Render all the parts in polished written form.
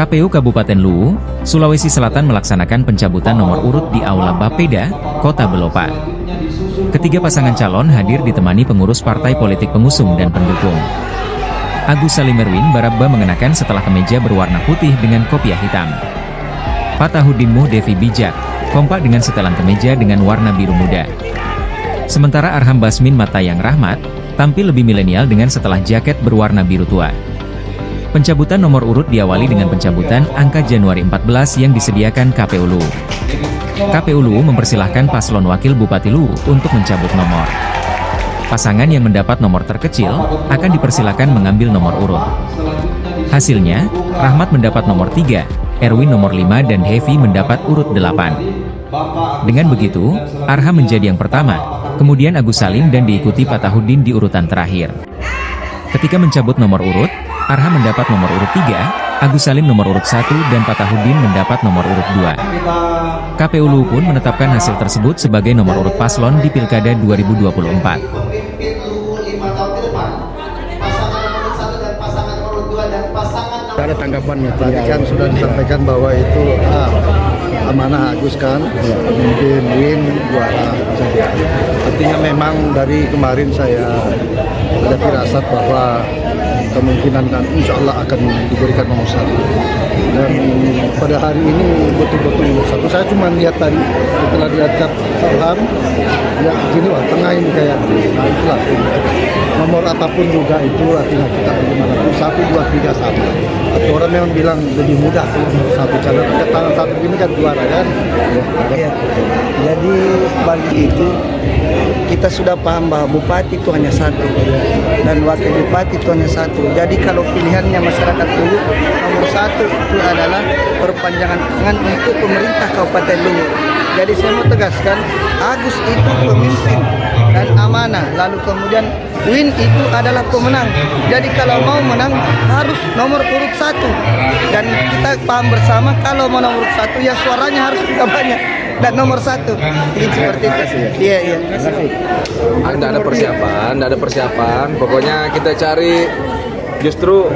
KPU Kabupaten Luwu, Sulawesi Selatan melaksanakan pencabutan nomor urut di Aula Bapeda, Kota Belopa. Ketiga pasangan calon hadir ditemani pengurus partai politik pengusung dan pendukung. Agus Salimerwin Barabba mengenakan setelah kemeja berwarna putih dengan kopiah hitam. Fatahudin Muhdevi Bijak, kompak dengan setelan kemeja dengan warna biru muda. Sementara Arham Basmin Matayang Rahmat, tampil lebih milenial dengan setelah jaket berwarna biru tua. Pencabutan nomor urut diawali dengan pencabutan angka Januari 14 yang disediakan KPU Luwu. KPU Luwu mempersilahkan paslon wakil Bupati Luwu untuk mencabut nomor. Pasangan yang mendapat nomor terkecil akan dipersilakan mengambil nomor urut. Hasilnya, Rahmat mendapat nomor 3, Erwin nomor 5 dan Hevi mendapat urut 8. Dengan begitu, Arham menjadi yang pertama, kemudian Agus Salim dan diikuti Fatahudin di urutan terakhir. Ketika mencabut nomor urut, Arham mendapat nomor urut 3, Agus Salim nomor urut 1 dan Fatahudin mendapat nomor urut 2. KPU Luwu pun menetapkan hasil tersebut sebagai nomor urut paslon di Pilkada 2024. Ada tanggapannya, tadi kan sudah disampaikan bahwa itu amanah Agus kan, mungkin win juara saja. Artinya memang dari kemarin saya ada firasat bahwa kemungkinan kan insya Allah akan diberikan nomor 1. Dan pada hari ini betul-betul nomor 1. Saya cuma lihat tadi setelah diangkat Arham, ya gini wah tengah ini kayak, nah itulah nomor apapun juga itu artinya kita bagaimanapun 1, 2, 3 sama. Atau orang memang bilang lebih mudah nomor 1 karena tangan 1 ini kan juara kan. Ya. Jadi bagi itu kita sudah paham bahwa bupati itu hanya 1 dan wakil bupati itu hanya 1. Jadi kalau pilihannya masyarakat dulu nomor 1 itu adalah perpanjangan tangan untuk pemerintah Kabupaten Luwu. Jadi saya mau tegaskan Agus itu pemimpin dan amanah. Lalu kemudian Win itu adalah pemenang. Jadi kalau mau menang harus nomor urut 1. Dan kita paham bersama kalau mau nomor urut 1 ya suaranya harus juga banyak. Dan nomor 1 ini seperti itu. Iya. Nggak ada persiapan. Pokoknya kita cari justru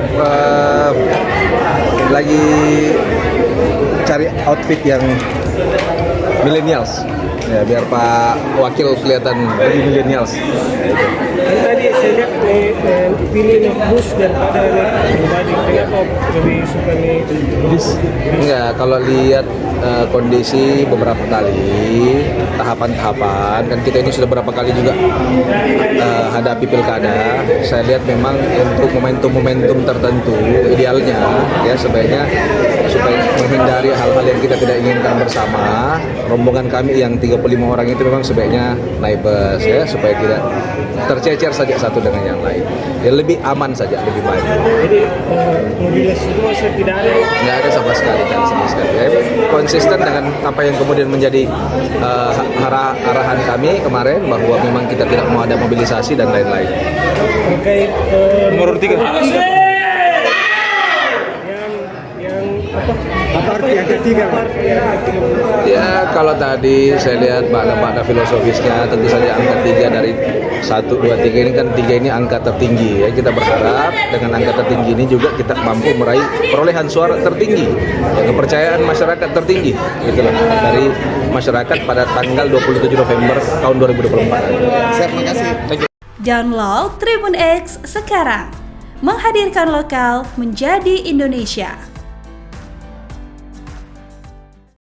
lagi cari outfit yang millennials. Ya, biar Pak Wakil kelihatan lebih millennials. Kan tadi saya lihat pilih bus daripada pribadi. Kenapa lebih suka nih bus? Enggak, kalau lihat kondisi beberapa kali tahapan-tahapan kan kita ini sudah berapa kali juga hadapi pilkada. Saya lihat memang untuk momentum-momentum tertentu idealnya ya sebaiknya supaya menghindari hal-hal yang kita tidak inginkan bersama, rombongan kami yang 35 orang itu memang sebaiknya naik bus ya supaya tidak tercecer saja satu dengan yang lain. Ya lebih aman saja, lebih baik. Jadi mobilisasi itu masih tidak ada? Nggak ada sama sekali. Ya, konsisten dengan apa yang kemudian menjadi arahan kami kemarin bahwa memang kita tidak mau ada mobilisasi dan lain-lain. Terkait Nomor 3. yang ketiga. Ya kalau tadi saya lihat makna filosofisnya tentu saja angka 3 dari 1, 2, 3 ini kan 3 ini angka tertinggi ya. Kita berharap dengan angka tertinggi ini juga kita mampu meraih perolehan suara tertinggi ya, kepercayaan masyarakat tertinggi gitulah dari masyarakat pada tanggal 27 November tahun 2024. Terima kasih. Download Tribun X sekarang, menghadirkan lokal menjadi Indonesia.